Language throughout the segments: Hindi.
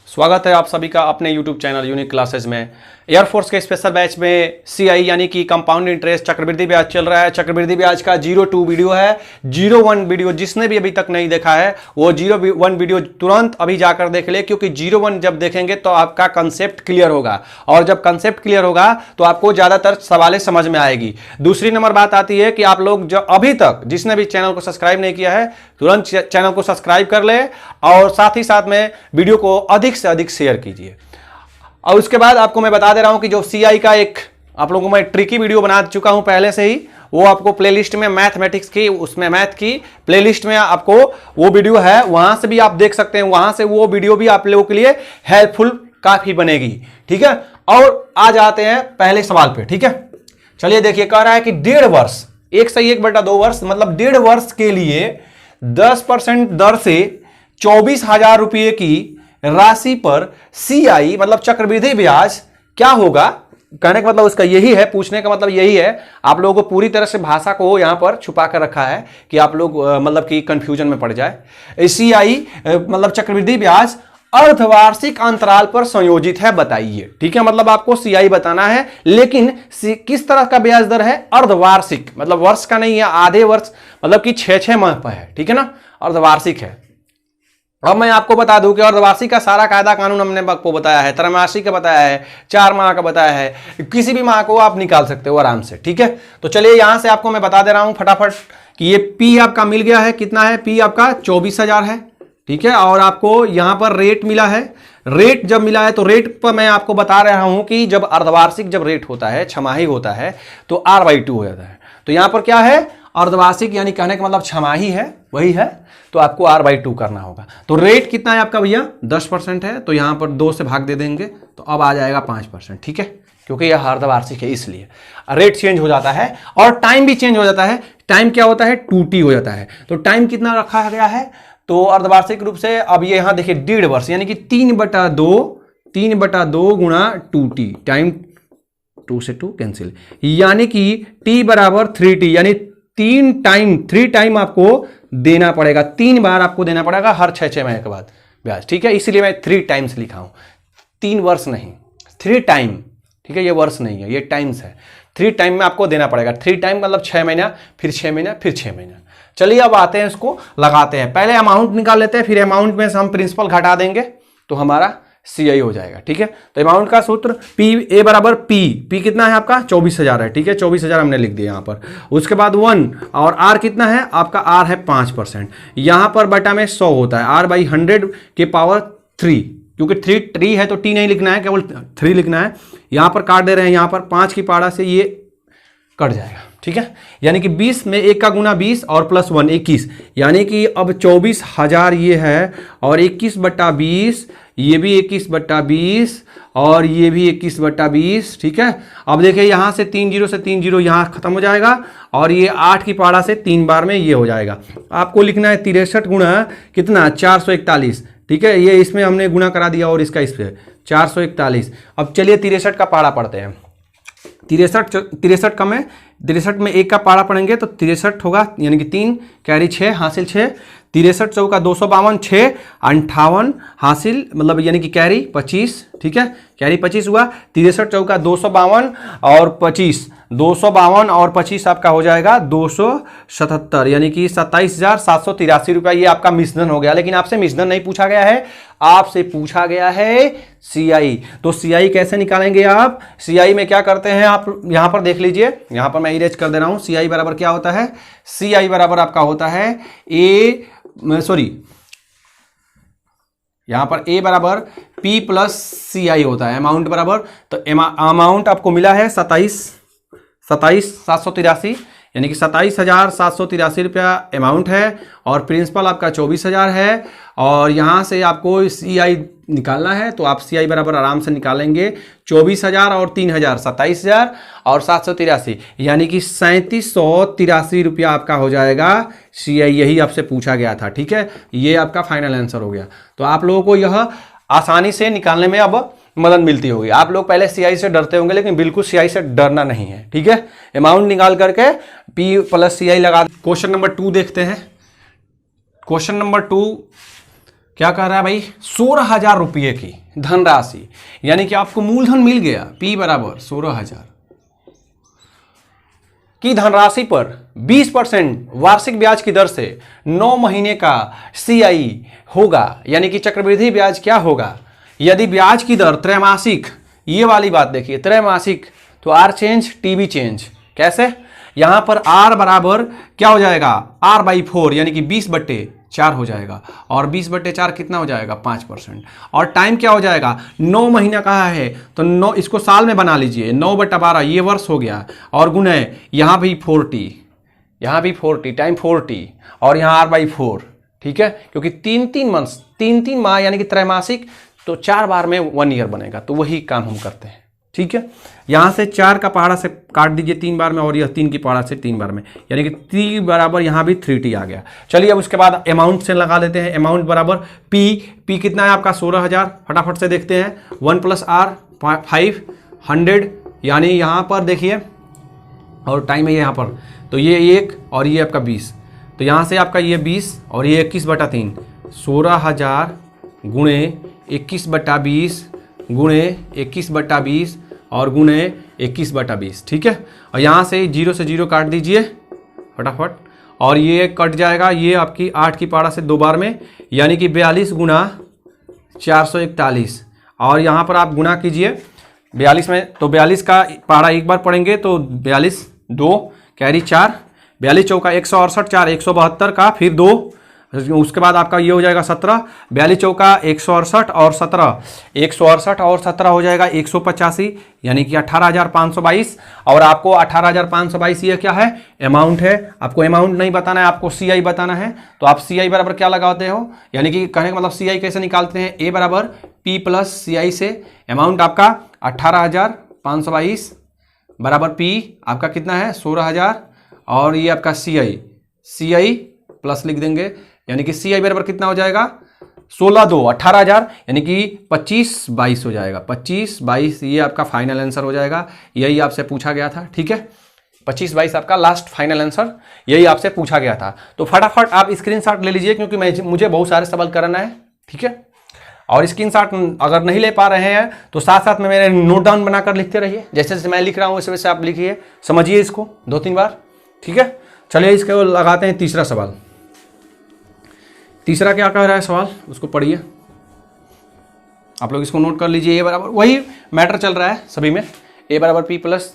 स्वागत है आप सभी का अपने YouTube चैनल यूनिक क्लासेस में। एयरफोर्स के स्पेशल बैच में CI यानी कि कंपाउंड इंटरेस्ट चक्रवृद्धि ब्याज चल रहा है। चक्रवृद्धि ब्याज का 02 वीडियो है। 01 वीडियो जिसने भी अभी तक नहीं देखा है वो 01 वीडियो तुरंत अभी जाकर देख ले, क्योंकि 01 जब देखेंगे तो आपका कंसेप्ट क्लियर होगा, और जब कंसेप्ट क्लियर होगा तो आपको ज्यादातर सवालें समझ में आएगी। दूसरी नंबर बात आती है कि आप लोग जो अभी तक जिसने भी चैनल को सब्सक्राइब नहीं किया है तुरंत चैनल को सब्सक्राइब कर ले, और साथ ही साथ में वीडियो को अधिक से अधिक शेयर कीजिए। और उसके बाद आपको मैं बता दे रहा हूं कि जो CI का एक आप लोगों को मैं ट्रिकी वीडियो बना चुका हूं पहले से ही, वो आपको प्लेलिस्ट में मैथमेटिक्स की, उसमें मैथ की प्लेलिस्ट में आपको वो वीडियो है, वहां से भी आप देख सकते हैं। वहां से वो वीडियो भी आप लोगों के लिए हेल्पफुल काफी बनेगी, ठीक है। और आज आते हैं पहले सवाल पे, ठीक है। चलिए देखिए, कह रहा है कि 1.5 वर्ष 1/1/2 वर्ष मतलब 1.5 वर्ष के लिए 10% दर से 24,000 रुपये की राशि पर CI मतलब चक्रवृद्धि ब्याज क्या होगा। कहने का मतलब उसका यही है, पूछने का मतलब यही है। आप लोगों को पूरी तरह से भाषा को यहां पर छुपा कर रखा है कि आप लोग मतलब कि कंफ्यूजन में पड़ जाए। CI मतलब चक्रवृद्धि ब्याज अर्धवार्षिक अंतराल पर संयोजित है, बताइए, ठीक है। मतलब आपको CI बताना है, लेकिन किस तरह का ब्याज दर है? अर्धवार्षिक, मतलब वर्ष का नहीं है, आधे वर्ष मतलब कि 6 माह पर है, ठीक है ना, अर्धवार्षिक है। अब मैं आपको बता दूं कि अर्धवार्षिक का सारा कायदा कानून हमने आपको बताया है, त्रैमासिक का बताया है, 4 माह का बताया है, किसी भी माह को आप निकाल सकते हो आराम से, ठीक है। तो चलिए यहां से आपको मैं बता दे रहा हूं फटाफट कि ये P आपका मिल गया है, कितना है? P आपका 24,000 है, ठीक है। और आपको यहां पर रेट मिला है। रेट जब मिला है तो रेट पर मैं आपको बता रहा हूं कि जब अर्धवार्षिक जब रेट होता है, छमाही होता है, तो R/2 हो जाता है। तो यहां पर क्या है? अर्धवार्षिक यानी कहने का मतलब छमाही है, वही है, तो आपको R/2 करना होगा। तो रेट कितना है आपका भैया? 10% है, तो यहां पर 2 से भाग दे देंगे तो अब आ जाएगा 5%, ठीक है, क्योंकि यह अर्धवार्षिक है इसलिए रेट चेंज हो जाता है। और टाइम भी चेंज हो जाता है। टाइम क्या होता है? 2T हो जाता है। तो टाइम कितना रखा गया है? तो अर्धवार्षिक रूप से अब ये यहां देखिए 1.5 वर्ष यानी कि 3/2 गुणा 2T, टाइम 2 से 2 कैंसिल, यानी कि T बराबर 3T, यानी 3 टाइम आपको देना पड़ेगा, 3 बार आपको देना पड़ेगा हर 6 माह के बाद ब्याज, ठीक है। इसलिए मैं 3 टाइम्स लिखा हूं, 3 वर्ष नहीं, 3 टाइम, ठीक है। ये वर्ष नहीं है, ये टाइम्स है। 3 टाइम में आपको देना पड़ेगा। 3 टाइम मतलब 6 महीना, फिर 6 महीना, फिर 6 महीना। चलिए अब आते हैं, इसको लगाते हैं। पहले अमाउंट निकाल लेते हैं, फिर अमाउंट में से हम प्रिंसिपल घटा देंगे तो हमारा CI हो जाएगा, ठीक है। तो अमाउंट का सूत्र A बराबर P कितना है आपका? 24,000 है, ठीक है। 24,000 हमने लिख दिया यहां पर। उसके बाद 1 और R कितना है आपका? R है 5%। यहां पर बटा में 100 होता है, R/100 के पावर 3, क्योंकि 3 है तो T नहीं लिखना है, केवल 3 लिखना है। यहां पर काट दे रहे हैं, यहां पर 5 की पाड़ा से ये कट जाएगा, ठीक है। यानी कि 20 में 1 का गुना 20 और प्लस 1 21, यानी कि अब 24,000 ये है, और 21/20 ये भी 21/20 और ये भी 21/20, ठीक है। अब देखिए यहां से 3 0 से 3 0 यहां खत्म हो जाएगा, और ये 8 की पाड़ा से 3 बार में ये हो जाएगा। आपको लिखना है 63 गुणा कितना? 441, ठीक है। ये इसमें हमने गुना करा दिया और इसका इस पे 441। अब चलिए 63 का पाड़ा पढ़ते हैं। 63 कम है, 63 में 1 का पाड़ा पढ़ेंगे तो 63 होगा, यानी कि 3 कैरी 6 हासिल 6, 63 चौका 252, 6 58 हासिल मतलब यानी कि कैरी 25, ठीक है। कैरी 25 हुआ। 63 चौका 252 और 25, 252 और 25 आपका हो जाएगा 277, यानी कि 27,783 रुपया। ये आपका मिश्रण हो गया, लेकिन आपसे मिश्रण नहीं पूछा गया है, आपसे पूछा गया है CI। तो CI कैसे निकालेंगे आप? CI में क्या करते हैं आप यहां पर देख लीजिए, यहां पर मैं इरेज कर दे रहा हूं। CI बराबर क्या होता है? CI बराबर आपका होता है यहां पर A बराबर P प्लस CI होता है, अमाउंट बराबर। तो अमाउंट आपको मिला है 27,783, यानी कि 27,783 रुपया अमाउंट है, और प्रिंसिपल आपका 24,000 है, और यहां से आपको CI निकालना है। तो आप CI बराबर आराम से निकालेंगे 24,000 और 3,000 27,000 और 783, यानी कि 3,783 रुपया आपका हो जाएगा CI। यही आपसे पूछा गया था, ठीक है। ये आपका फाइनल आंसर हो गया। तो आप लोगों को यह आसानी से निकालने में अब मदद मिलती होगी। आप लोग पहले CI से डरते होंगे, लेकिन बिल्कुल CI से डरना नहीं है, ठीक है। अमाउंट निकाल करके P प्लस CI लगा। क्वेश्चन नंबर 2 देखते हैं। क्वेश्चन नंबर 2 क्या कर रहा है भाई, 16,000 रुपये की धनराशि, यानी कि आपको मूलधन मिल गया P बराबर 16,000 की धनराशि पर 20% वार्षिक ब्याज की दर से 9 महीने का CI होगा, यानी कि चक्रवृद्धि ब्याज क्या होगा यदि ब्याज की दर त्रैमासिक, ये वाली बात देखिए त्रैमासिक, तो R चेंज TB चेंज कैसे, यहां पर R बराबर क्या हो जाएगा R/4 यानी कि 20/4 हो जाएगा, और 20/4 कितना हो जाएगा 5%, और टाइम क्या हो जाएगा 9 महीना कहा है तो 9 इसको साल में बना लीजिए, 9/12 ये वर्ष हो गया, और गुणे यहाँ भी 40, यहाँ भी 40 टाइम 40 और यहाँ R/4, ठीक है, क्योंकि 3 माह यानी कि त्रैमासिक, तो 4 बार में 1 ईयर बनेगा, तो वही काम हम करते हैं, ठीक है। यहाँ से 4 का पहाड़ा से काट दीजिए 3 बार में, और यह 3 की पहाड़ा से 3 बार में, यानी कि 3 बराबर यहाँ भी 3T आ गया। चलिए अब उसके बाद अमाउंट से लगा देते हैं, अमाउंट बराबर P कितना है आपका 16,000, फटाफट से देखते हैं, 1 + R 500, यानी यहाँ पर देखिए, और टाइम है यहाँ पर, तो ये 1 और ये आपका 20, तो यहाँ से आपका ये 20 और ये 21/3, 16,000 गुणे 21/20 गुणे 21/20 और गुणे 21/20, ठीक है। और यहाँ से 0 से 0 काट दीजिए फटाफट, और ये कट जाएगा, ये आपकी 8 की पहाड़ा से 2 बार में, यानी कि 42 गुणा 441, और यहाँ पर आप गुणा कीजिए 42 में, तो 42 का पहाड़ा एक बार पढ़ेंगे तो 42 2 कैरी 4, 42 चौका 168, 4 172 का फिर 2, उसके बाद आपका ये हो जाएगा 17, 42 चौका 168 और 17, 168 और 17 हो जाएगा 185, यानी कि 18,522, और आपको 18,522 ये क्या है अमाउंट है, आपको अमाउंट नहीं बताना है, आपको CI बताना है, तो आप CI बराबर क्या लगाते हो, यानी कि कहने का मतलब CI कैसे निकालते हैं, A बराबर P + CI से, अमाउंट आपका 18,522 बराबर P आपका कितना है 16,000, और ये आपका CI प्लस लिख देंगे, यानी कि CI बराबर कितना हो जाएगा 16 2 18,000, यानी कि 25/22 हो जाएगा, 25/22 ये आपका फाइनल आंसर हो जाएगा, यही आपसे पूछा गया था, ठीक है, 25/22 आपका लास्ट फाइनल आंसर, यही आपसे पूछा गया था। तो फटाफट आप स्क्रीनशॉट ले लीजिए, क्योंकि मुझे बहुत सारे सवाल करना है, ठीक है, और स्क्रीनशॉट अगर नहीं ले पा रहे हैं तो साथ साथ में मेरे नोट डाउन बनाकर लिखते रहिए, जैसे जैसे मैं लिख रहा हूँ वैसे वैसे आप लिखिए, समझिए इसको 2-3 बार, ठीक है। चलिए इसके लगाते हैं तीसरा सवाल। तीसरा क्या कह रहा है सवाल, उसको पढ़िए, आप लोग इसको नोट कर लीजिए। A बराबर वही मैटर चल रहा है सभी में, A बराबर P +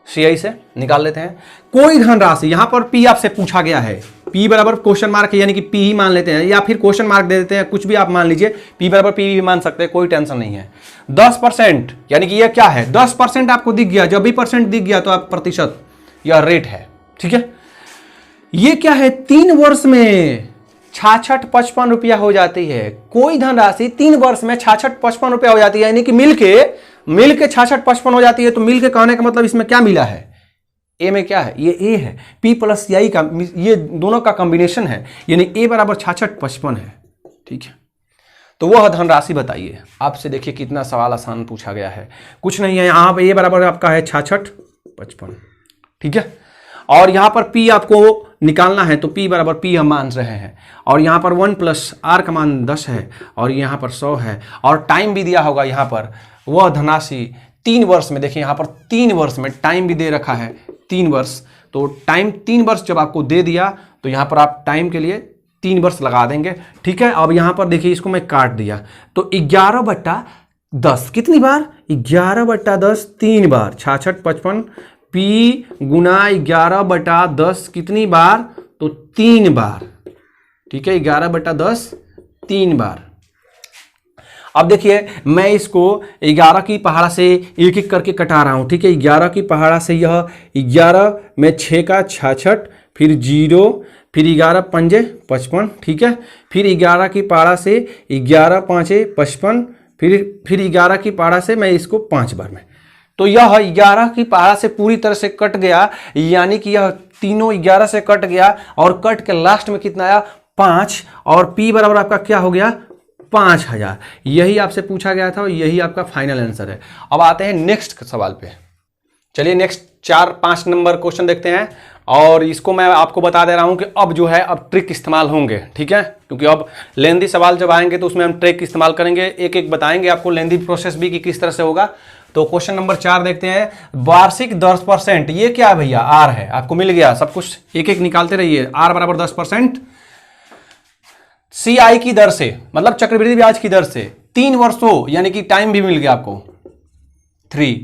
CI से निकाल लेते हैं। कोई धनराशि, यहां पर P आपसे पूछा गया है, P बराबर क्वेश्चन मार्क, यानी कि P ही मान लेते हैं, या फिर क्वेश्चन मार्क दे देते हैं, कुछ भी आप मान लीजिए, P बराबर P भी मान सकते हैं, कोई टेंशन नहीं है। 10%, यानी कि यह क्या है 10% आपको दिख गया, जब भी परसेंट दिख गया तो आप प्रतिशत, यह रेट है, ठीक है। ये क्या है 3 वर्ष में 66-55 रुपया हो जाती है, कोई धनराशि 3 वर्ष में 66-55 रुपया हो जाती है, यानी कि मिलके 66-55 हो जाती है। तो मिलके कहने का मतलब इसमें क्या मिला है, ए में क्या है, ये ए है, P + CI का ये दोनों का कॉम्बिनेशन है, यानी A बराबर 66-55 है, ठीक है। तो वह धनराशि बताइए, आपसे देखिए कितना सवाल आसान पूछा गया है, कुछ नहीं है, यहाँ पे A बराबर आपका है 66-55, ठीक है, और यहाँ पर P आपको निकालना है, तो P बराबर P हम मान रहे हैं, और यहाँ पर 1 + R का मान 10 है, और यहाँ पर 100 है, और टाइम भी दिया होगा यहाँ पर, वह धनराशि 3 वर्ष में, देखिए यहाँ पर 3 वर्ष में टाइम भी दे रखा है 3 वर्ष, तो टाइम 3 वर्ष जब आपको दे दिया तो यहाँ पर आप टाइम के लिए 3 वर्ष लगा देंगे, ठीक है। अब यहाँ पर देखिए इसको मैं काट दिया, तो 11/10 कितनी बार 11/10 3 बार, 66-55 P गुना 11/10 कितनी बार, तो 3 बार, ठीक है, 11/10 3 बार। अब देखिए मैं इसको 11 की पहाड़ा से एक एक करके कटा रहा हूं, ठीक है, 11 की पहाड़ा से यह 11 में 6 का 66, फिर 0, फिर 11 पंजे 55, ठीक है, फिर 11 की पहाड़ा से 11 पाँचे 55, फिर 11 की पहाड़ा से मैं इसको 5 बार में, तो यह 11 की पहाड़ा से पूरी तरह से कट गया, यानी कि यह तीनों 11 से कट गया, और कट के लास्ट में कितना आया 5, और P बराबर आपका क्या हो गया 5,000, यही आपसे पूछा गया था और यही आपका फाइनल आंसर है। अब आते हैं नेक्स्ट सवाल पे, चलिए नेक्स्ट 4-5 नंबर क्वेश्चन देखते हैं। और इसको मैं आपको बता दे रहा हूं कि अब जो है अब ट्रिक इस्तेमाल होंगे, ठीक है, क्योंकि अब लेंदी सवाल जब आएंगे तो उसमें हम ट्रिक इस्तेमाल करेंगे, एक एक बताएंगे आपको लेंदी प्रोसेस भी कि किस तरह से होगा। तो क्वेश्चन नंबर 4 देखते हैं, वार्षिक 10%, ये क्या है भैया, आर है, आपको मिल गया सब कुछ, एक एक निकालते रहिए। आर बराबर 10% CI की दर से, मतलब चक्रवृद्धि ब्याज की दर से 3 वर्षों यानी कि टाइम भी मिल गया आपको 3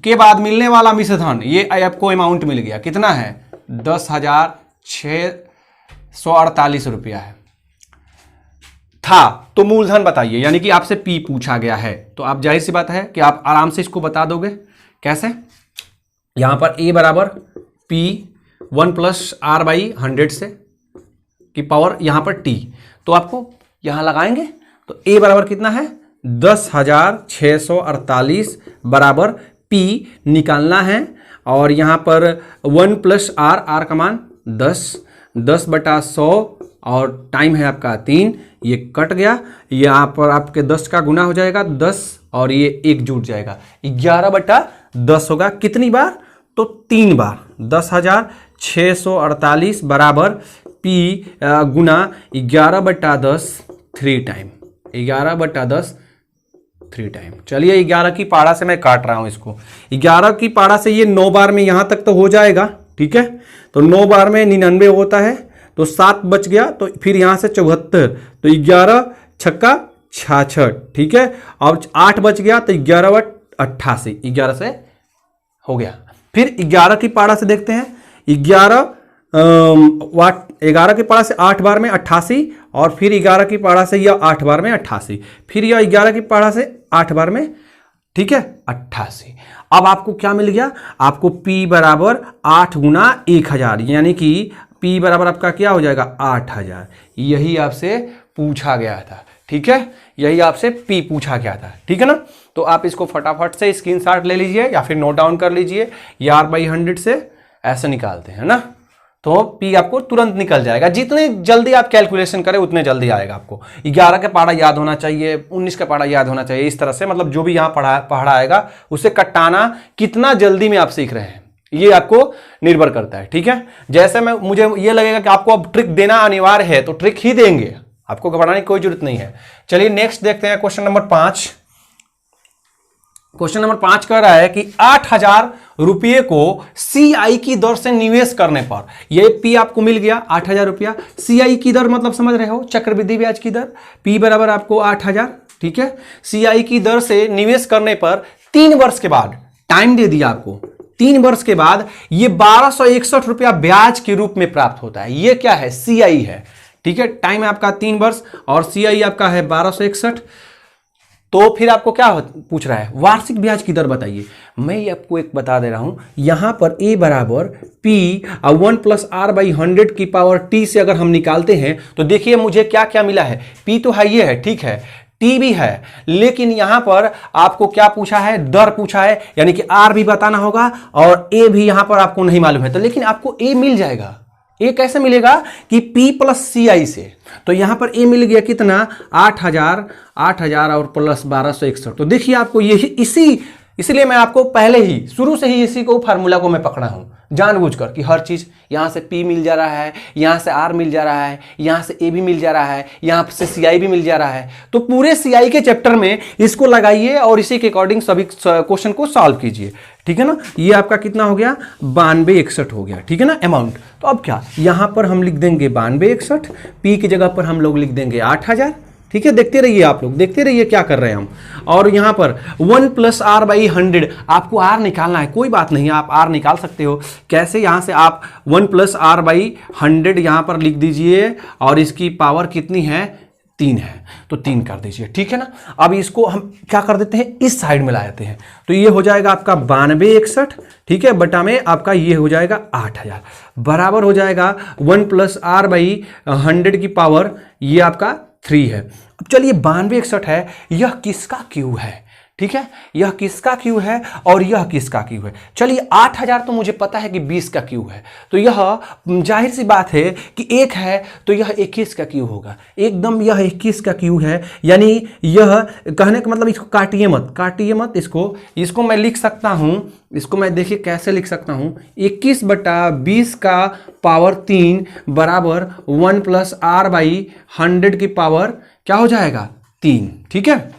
के बाद मिलने वाला मिश्रधन, ये आपको अमाउंट मिल गया, कितना है 10,648 रुपया है था। तो मूलधन बताइए, यानी कि आपसे पी पूछा गया है, तो आप जाहिर सी बात है कि आप आराम से इसको बता दोगे। कैसे, यहां पर ए बराबर पी 1 + R/100 से की पावर यहां पर टी, तो आपको यहां लगाएंगे तो ए बराबर कितना है 10,648 बराबर पी निकालना है, और यहां पर 1 + R का मान 10/100 और टाइम है आपका 3, ये कट गया, यहां पर आपके 10 का गुना हो जाएगा 10 और ये 1 जुट जाएगा 11/10 होगा। कितनी बार, तो 3 बार, 10,648 बराबर पी गुना 11/10 3 टाइम, 11/10 3 टाइम। चलिए 11 की पाड़ा से मैं काट रहा हूं इसको, 11 की पाड़ा से ये 9 बार में यहां तक तो हो जाएगा, ठीक है, तो 9 बार में 99 होता है, तो 7 बच गया, तो फिर यहां से 74, तो 11 छक्का 66, ठीक है, अब 8 बच गया तो 11/88, 11 से हो गया। फिर 11 की पाड़ा से देखते हैं, 11 की पाड़ा से 8 बार में 88, और फिर 11 की पाड़ा से यह 8 बार में 88, फिर यह 11 की पाड़ा से 8 बार में, ठीक है, 88। अब आपको क्या मिल गया, आपको P बराबर 8 × 1000, यानी कि P बराबर आपका क्या हो जाएगा 8000, यही आपसे पूछा गया था, ठीक है, यही आपसे P पूछा गया था, ठीक है ना। तो आप इसको फटाफट से स्क्रीनशॉट ले लीजिए या फिर नोट डाउन कर लीजिए, ये R/100 से ऐसे निकालते हैं ना, तो P आपको तुरंत निकल जाएगा। जितने जल्दी आप कैलकुलेशन करें उतने जल्दी आएगा आपको। 11 का पाड़ा याद होना चाहिए, 19 का पाड़ा याद होना चाहिए, इस तरह से, मतलब जो भी यहाँ पढ़ा आएगा उसे कटाना कितना जल्दी में आप सीख रहे हैं ये आपको निर्भर करता है, ठीक है। जैसे मुझे ये लगेगा कि आपको अब ट्रिक देना अनिवार्य है तो ट्रिक ही देंगे, आपको घबराने की कोई जरूरत नहीं है। चलिए नेक्स्ट देखते हैं क्वेश्चन नंबर 5। क्वेश्चन नंबर 5 कह रहा है कि 8,000 रुपये को CI की दर से निवेश करने पर, ये P आपको मिल गया 8,000 रुपया, CI की दर मतलब समझ रहे हो, चक्रवृद्धि ब्याज की दर, P बराबर आपको 8,000, ठीक है, CI की दर से निवेश करने पर 3 वर्ष के बाद, टाइम दे दिया आपको, 3 वर्ष के बाद ये 1261 रुपया ब्याज के रूप में प्राप्त होता है। ये क्या है, CI है, ठीक है, टाइम है आपका 3 वर्ष और CI आपका है 1261। तो फिर आपको क्या पूछ रहा है, वार्षिक ब्याज की दर बताइए। मैं ये आपको एक बता दे रहा हूं, यहां पर A बराबर P 1 + R/100 की पावर T से अगर हम निकालते हैं तो देखिए मुझे क्या क्या मिला है, P तो है, ये है, ठीक है, T भी है, लेकिन यहां पर आपको क्या पूछा है, दर पूछा है, यानी कि R भी बताना होगा और A भी यहां पर आपको नहीं मालूम है, तो लेकिन आपको A मिल जाएगा। ए कैसे मिलेगा कि P + CI से, तो यहां पर ए मिल गया कितना 8,000 और प्लस 1261। तो देखिए आपको यही इसलिए मैं आपको पहले ही शुरू से ही इसी को फार्मूला को मैं पकड़ा हूं जानबूझकर कि हर चीज यहां से P मिल जा रहा है, यहां से R मिल जा रहा है, यहां से A भी मिल जा रहा है, यहां से CI भी मिल जा रहा है। तो पूरे CI के चैप्टर में इसको लगाइए और इसी के अकॉर्डिंग सभी क्वेश्चन को सॉल्व कीजिए, ठीक है ना। ये आपका कितना हो गया 9261 हो गया, ठीक है ना अमाउंट। तो अब क्या, यहां पर हम लिख देंगे 9261, P की जगह पर हम लोग लिख देंगे 8,000, ठीक है। देखते रहिए आप लोग, देखते रहिए क्या कर रहे हैं हम। और यहां पर 1 + R/100, आपको R निकालना है, कोई बात नहीं, आप R निकाल सकते हो। कैसे, यहां से आप 1 + R/100 यहां पर लिख दीजिए और इसकी पावर कितनी है 3 है, तो 3 कर दीजिए, ठीक है ना। अब इसको हम क्या कर देते हैं, इस साइड में ला देते हैं, तो ये हो जाएगा आपका 9261, ठीक है, बटा में आपका ये हो जाएगा 8,000, बराबर हो जाएगा 1 + R/100 की पावर ये आपका 3 है। अब चलिए 9261 है, यह किसका Q है, ठीक है, यह किसका क्यू है और यह किसका क्यू है। चलिए 8000 तो मुझे पता है कि 20 का क्यू है, तो यह जाहिर सी बात है कि एक है तो यह 21 का क्यू होगा, एकदम यह 21 का क्यू है। यानी यह कहने का मतलब, इसको काटिए मत इसको मैं लिख सकता हूं, इसको मैं देखिए कैसे लिख सकता हूं, 21/20 का पावर 3 बराबर 1 + r/100 की पावर क्या हो जाएगा 3। ठीक है,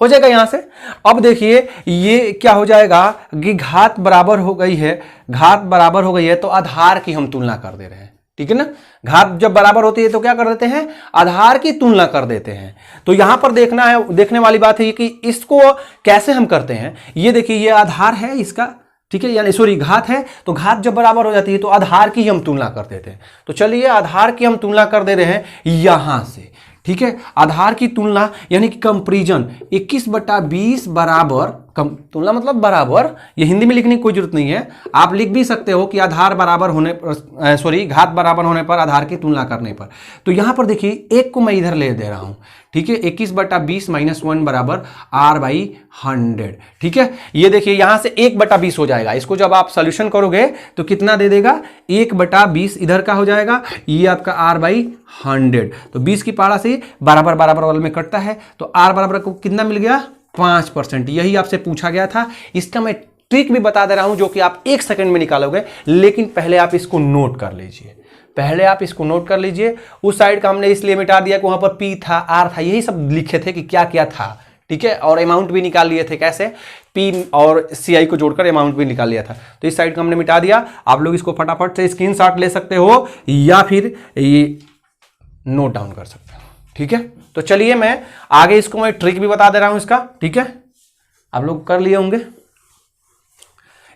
हो जाएगा यहां से। अब देखिए ये क्या हो जाएगा कि घात बराबर हो गई है तो आधार की हम तुलना कर दे रहे हैं। ठीक है ना, घात जब बराबर होती है तो क्या कर देते हैं, आधार की तुलना कर देते हैं। तो यहां पर देखने वाली बात है कि इसको कैसे हम करते हैं। ये देखिए ये आधार है इसका, ठीक है, यानी सॉरी घात है, तो घात जब बराबर हो जाती है तो आधार की हम तुलना कर देते हैं। तो चलिए आधार की हम तुलना कर दे रहे हैं यहां से। ठीक है, आधार की तुलना यानी कि कंपैरिजन, 21/20 बराबर, तुलना मतलब बराबर, ये हिंदी में लिखने की कोई जरूरत नहीं है, आप लिख भी सकते हो कि आधार बराबर होने पर, घात बराबर होने पर आधार की तुलना करने पर। तो यहां पर देखिए एक को मैं इधर ले दे रहा हूं, ठीक है, 21/20 - 1 बराबर r/100। ठीक है, ये देखिए यहां से 1/20 हो जाएगा, इसको जब आप सोल्यूशन करोगे तो कितना दे देगा, 1/20 इधर का हो जाएगा, ये आपका r/100। तो 20 की पारा से बराबर वाले में कटता है, तो r बराबर को कितना मिल गया 5%। यही आपसे पूछा गया था। इसका मैं ट्रिक भी बता दे रहा हूं जो कि आप 1 सेकंड में निकालोगे, लेकिन पहले आप इसको नोट कर लीजिए। उस साइड का हमने इसलिए मिटा दिया कि वहां पर P था, R था, यही सब लिखे थे कि क्या क्या था। ठीक है, और अमाउंट भी निकाल लिए थे, कैसे, P और CI को जोड़कर अमाउंट भी निकाल लिया था। तो इस साइड का हमने मिटा दिया। आप लोग इसको फटाफट से स्क्रीनशॉट ले सकते हो या फिर ये नोट डाउन कर सकते हो। ठीक है, तो चलिए मैं आगे इसको मैं ट्रिक भी बता दे रहा हूं इसका। ठीक है, आप लोग कर लिए होंगे।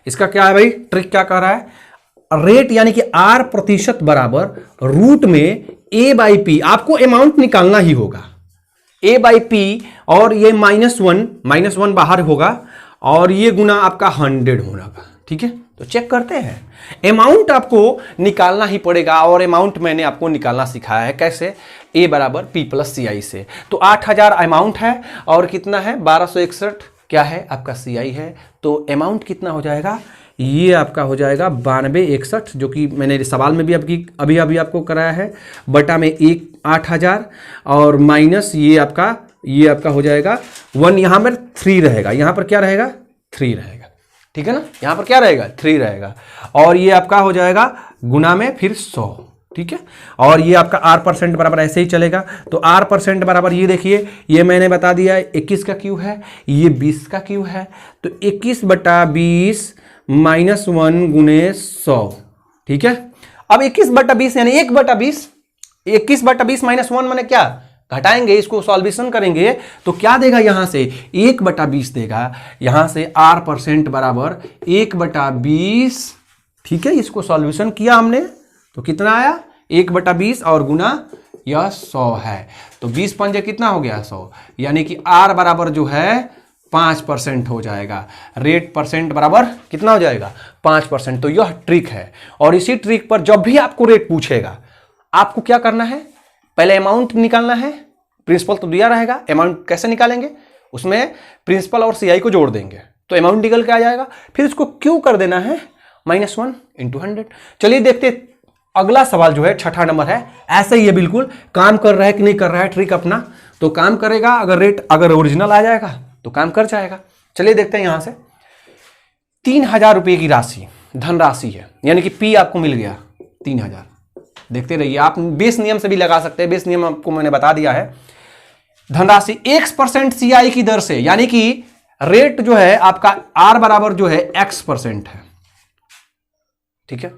इसका क्या है भाई, ट्रिक क्या कर रहा है, रेट यानी कि R% बराबर रूट में A/P, आपको अमाउंट निकालना ही होगा, A/P, और ये -1 बाहर होगा और ये गुना आपका 100 होगा। ठीक है, तो चेक करते हैं, अमाउंट आपको निकालना ही पड़ेगा, और अमाउंट मैंने आपको निकालना सिखाया है कैसे, A बराबर P + CI से। तो 8000 अमाउंट है और कितना है 1261 क्या है आपका CI है। तो अमाउंट कितना हो जाएगा, ये आपका हो जाएगा 9261, जो कि मैंने सवाल में भी अभी आपको कराया है, बटा में 8000 और माइनस ये आपका हो जाएगा 1, यहां पर 3 रहेगा, यहां पर क्या रहेगा 3 रहेगा। ठीक है ना, यहां पर क्या रहेगा 3 रहेगा, और ये आपका हो जाएगा गुना में फिर 100। ठीक है, और ये आपका R% बराबर ऐसे ही चलेगा। तो R% बराबर ये देखिए, ये मैंने बता दिया 21 का क्यू है, ये 20 का क्यू है, तो 21/20 - 1 गुने 100। ठीक है, अब 21/20 यानी 1/20, 21/20 - 1 माने क्या, घटाएंगे, इसको सॉल्यूशन करेंगे तो क्या देगा, यहां से 1/20 देगा, यहां से R% बराबर 1/20। ठीक है, इसको सॉल्यूशन किया हमने तो कितना आया 1/20 और गुना यह 100 है, तो 20 पंजे कितना हो गया 100, यानी कि R बराबर जो है 5% हो जाएगा, रेट परसेंट बराबर कितना हो जाएगा 5%। तो यह ट्रिक है, और इसी ट्रिक पर जब भी आपको रेट पूछेगा आपको क्या करना है, पहले अमाउंट निकालना है, प्रिंसिपल तो दिया रहेगा, अमाउंट कैसे निकालेंगे, उसमें प्रिंसिपल और CI को जोड़ देंगे तो अमाउंट निकल के आ जाएगा, फिर इसको क्यों कर देना है -1 × 100। चलिए देखते अगला सवाल जो है 6ठा नंबर है, ऐसे ही है बिल्कुल, काम कर रहा है कि नहीं कर रहा है ट्रिक अपना, तो काम करेगा, अगर रेट अगर ओरिजिनल आ जाएगा तो काम कर जाएगा। चलिए देखते हैं यहां से 3000 रुपये की राशि धनराशि है, यानी कि P आपको मिल गया 3000। देखते रहिए, आप बेस नियम से भी लगा सकते हैं, बेस नियम आपको मैंने बता दिया है। धनराशि X% CI की दर से, यानी कि रेट जो है आपका R बराबर जो है X% है। ठीक है,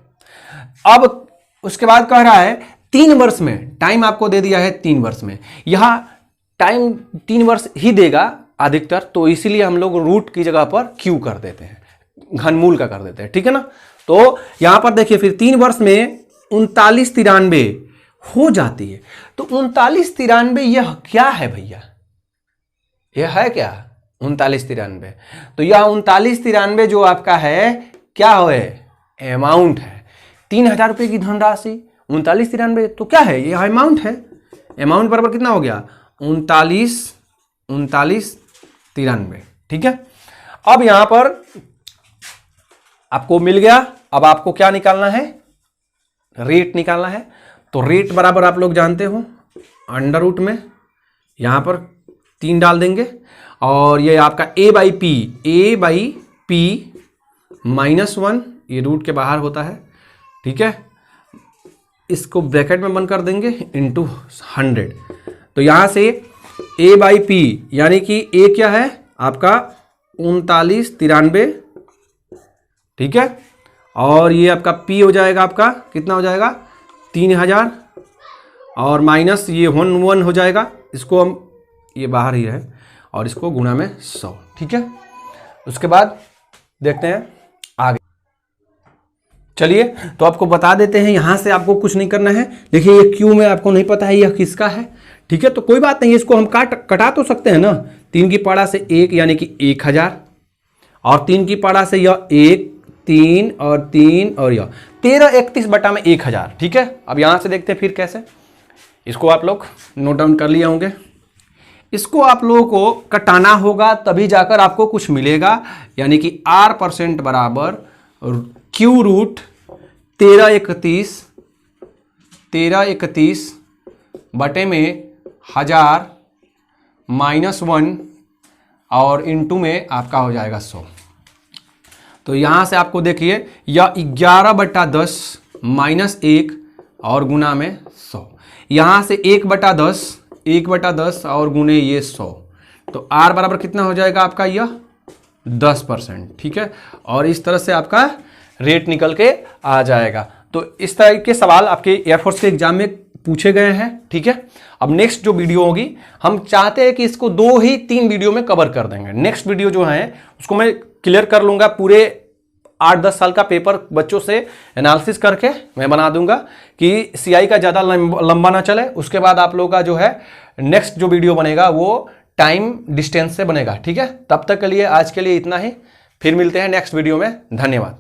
अब उसके बाद कह रहा है 3 वर्ष में, टाइम आपको दे दिया है 3 वर्ष में, यहां टाइम 3 वर्ष ही देगा अधिकतर, तो इसीलिए हम लोग रूट की जगह पर Q कर देते हैं, घनमूल का कर देते हैं। ठीक है ना, तो यहां पर देखिए फिर 3 वर्ष में 3993 हो जाती है, तो 3993 यह क्या है भैया, यह है क्या 3993, तो यह 3993 जो आपका है क्या है, अमाउंट है। 3000 रुपये की धनराशि 3993 तो क्या है, यह अमाउंट है। अमाउंट बराबर कितना हो गया 39 93। ठीक है, अब यहां पर आपको मिल गया। अब आपको क्या निकालना है, रेट निकालना है। तो रेट बराबर आप लोग जानते हो अंडर रूट में यहां पर 3 डाल देंगे और ये आपका a बाई पी -1, ये रूट के बाहर होता है। ठीक है, इसको ब्रैकेट में बंद कर देंगे इंटू 100। तो यहां से a बाई पी यानी कि a क्या है आपका 3993। ठीक है, और ये आपका p हो जाएगा, आपका कितना हो जाएगा 3000 और माइनस ये 1 हो जाएगा, इसको हम ये बाहर ही है और इसको गुणा में 100। ठीक है, उसके बाद देखते हैं आगे। चलिए तो आपको बता देते हैं, यहां से आपको कुछ नहीं करना है। देखिए ये क्यू में आपको नहीं पता है यह किसका है। ठीक है, तो कोई बात नहीं, इसको हम कटा तो सकते हैं ना। 3 की पाड़ा से 1 यानी कि 1000 और 3 की पाड़ा से यह 1 3 और 3 और यह 1331 बटा में 1000। ठीक है, अब यहां से देखते हैं फिर कैसे। इसको आप लोग नोट डाउन कर लिए होंगे। इसको आप लोगों को कटाना होगा तभी जाकर आपको कुछ मिलेगा, यानी कि R% बराबर क्यू रूट 1331 बटे में 1000 -1 और इंटू में आपका हो जाएगा 100। तो यहां से आपको देखिए यह 11/10 -1 और गुना में 100। यहां से 1/10 और गुने ये 100। तो R बराबर कितना हो जाएगा आपका यह 10%। ठीक है, और इस तरह से आपका रेट निकल के आ जाएगा। तो इस तरह के सवाल आपके एयरफोर्स के एग्जाम में पूछे गए हैं। ठीक है, अब नेक्स्ट जो वीडियो होगी हम चाहते हैं कि इसको 2 ही 3 वीडियो में कवर कर देंगे। नेक्स्ट वीडियो जो है उसको मैं क्लियर कर लूंगा, पूरे 8-10 साल का पेपर बच्चों से एनालिसिस करके मैं बना दूंगा कि सीआई का ज़्यादा लंबा ना चले। उसके बाद आप लोगों का जो है नेक्स्ट जो वीडियो बनेगा वो टाइम डिस्टेंस से बनेगा। ठीक है, तब तक के लिए आज के लिए इतना ही, फिर मिलते हैं नेक्स्ट वीडियो में। धन्यवाद।